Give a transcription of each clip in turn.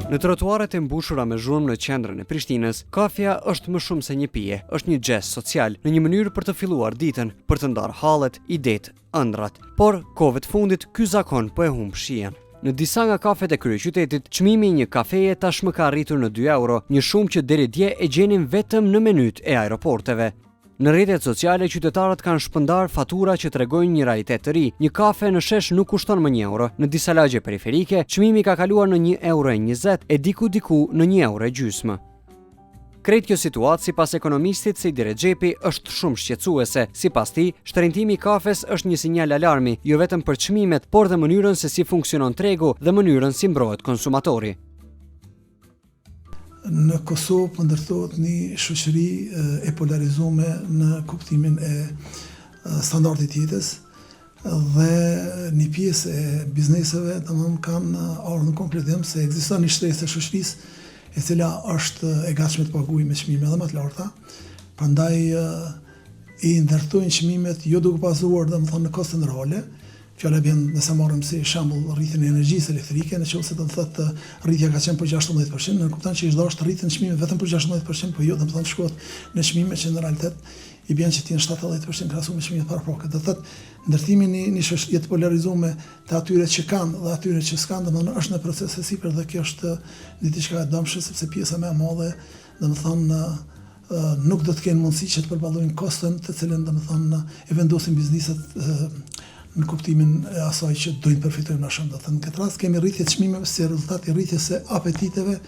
Në trotuaret e mbushura me zhurmë në qendrën e Prishtinës, kafja është më shumë se një pije, është një gest social, në një mënyrë për të filluar ditën, për të ndarë hallet, idetë, ëndrat. Por kohëve të fundit ky zakon po e humb shihen. Në disa nga kafet e kryeqytetit, çmimi i një kafeje tashmë ka arritur në 2 euro, një shumë që deri dje e gjenim vetëm në menyt e aeroporteve. Në rrjetet sociale, qytetarët kanë shpërndar fatura që tregojnë një realitet të ri. Një kafe në shesh nuk kushton më 1 euro. Në disa lagje periferike, çmimi ka kaluar në 1,20 euro e diku në 1,50 euro. Krejt kjo situatë sipas ekonomistit Sejdi Rexhepi është shumë shqetësuese. Sipas tij, shtrëngtimi i kafes është një sinjal alarmi, jo vetëm për çmimet, por dhe mënyrën se si funksionon tregu dhe mënyrën si mbrohet konsumatori. Në Kosovë po ndërtohet një shoqëri e polarizuar në kuptimin e standardit të jetës dhe një pjesë e bizneseve kanë ardhur në konkludim se ekziston një shtresë e shoqërisë e cila është e gatshme të paguajë me çmime edhe më të larta. Prandaj i ndërtojnë çmimet jo duke bazuar në kostin reale. Fjala bën nëse marrim si shembull rritjen e energjisë elektrike, nëse do të thotë rritja ka qenë për 16%, ne kupton që është dashur të rriten çmimet vetëm për 16%, por jo domethënë shkohet në çmime që në realitet i bën që të jenë 70% krahasuar me çmimet paraprake. Do thotë ndërtimi i një shoqërie të polarizuar të atyre që kanë dhe atyre që s'kanë, domethënë është në proces e sipër dhe kjo është diçka e dëmshme sepse pjesa më e madhe domethënë nuk do të kenë mundësi që të përballojnë kostin të cilën domethënë e vendosin bizneset në kuptimin e asaj që dojnë përfitojnë më shumë. Në këtë rast kemi rritje të çmimeve si rezultat i rritjes së apetiteve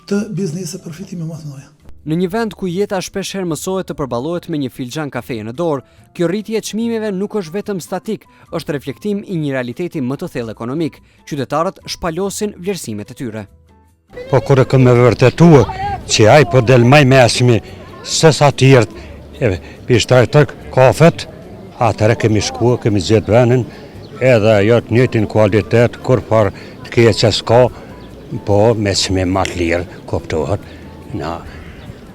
të bizneseve përfitime më të mëdha. Në një vend ku jeta shpeshherë mësohet të përballohet me një filxhan kafeje në dorë, kjo rritje e çmimeve nuk është vetëm statik, është reflektim i një realiteti më të thellë ekonomik. Qytetarët shpalosin vlerësimet e tyre. Po kur e kam vërtetuar që ai po del më mesmi se sa të tjerë, pishtar të kafet, atëre kemi shkuar, kemi zgjedhur vendin, edhe ajo të njëjtin kualitet, kur par të keqja s'ka, po me çmim më të lirë, kuptohet. Na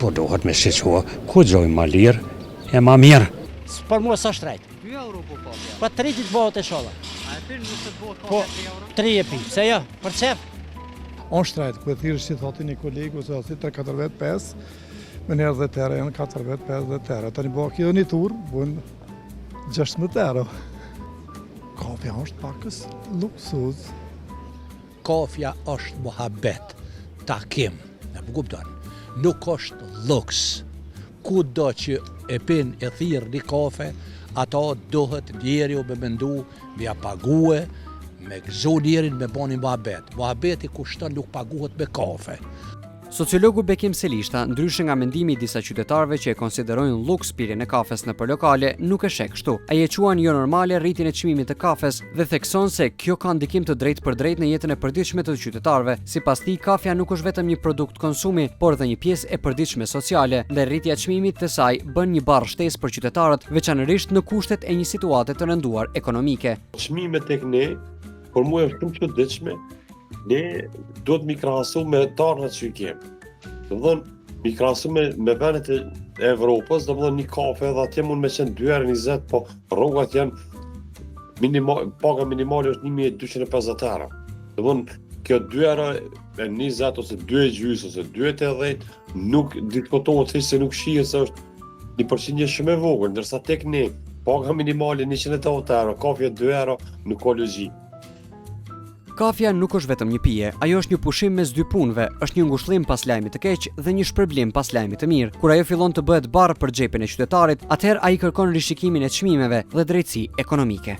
po duhet me shiqua, ku gjoj më lirë, e më mirë. Për mua sa shtrejt. 2 euro po kafja. Pa 30 bëhet e sholla. A e pin nëse të bëhet Po, kafja 3 euro? 3 e pi, se jo, për çep. On shtrejt, ku e thirë që thoti një kolegu, se asi 3-4-5, me njerë dhe tere, janë 4-5 dhe tere. Ta një bëhë kjo një tur, bunë 16 euro. Kafja është pakës luksuz. Kafja është muhabet, takim, në përgupton. Nuk është luks. Kudo që e pin e thirë një kafe, ato dohet njeri me mendu, me ja pague, me gëzo njerin me boni muhabet. Muhabeti kushton nuk paguhet me kafe. Sociologu Bekim Selishta, ndryshe nga mendimi i disa qytetarëve që e konsiderojnë luks pirjen e kafes nëpër lokale, nuk e sheh kështu. Ai e quan jo normale rritjen e çmimit të kafes dhe thekson se kjo ka ndikim të drejtë për drejtë në jetën e përditshme të qytetarëve. Sipas tij, kafja nuk është vetëm një produkt konsumi, por edhe një pjesë e përditshme sociale, dhe rritja e çmimit të saj bën një barrë shtesë për qytetarët, veçanërisht në kushtet e një situate të rënduar ekonomike. Çmimet tek ne, por mua është shumë çuditshme. Ne do të mi krahasu me tarnat që i kemë. Do të thonë, mi krahasu me vendet e Evropës, do të thonë një kafe edhe atje mund me qenë 2,20 €, po rrogat janë paga minimale është 1.250 euro. Do të thonë, kjo 2,20 € ose 2,gjysmë ose 2,80 nuk diskutohet se nuk shihet se është një përqindje shumë e vogël, ndërsa tek ne paga minimale 180 euro, kafja 2 euro, nuk ka logjik. Kafja nuk është vetëm një pije, ajo është një pushim mes dy punëve, është një ngushëllim pas lajmit të keq dhe një shpërblim pas lajmit të mirë. Kur ajo fillon të bëhet barë për xhepin e qytetarit, atëherë ai kërkon rishikimin e çmimeve dhe drejtësi ekonomike.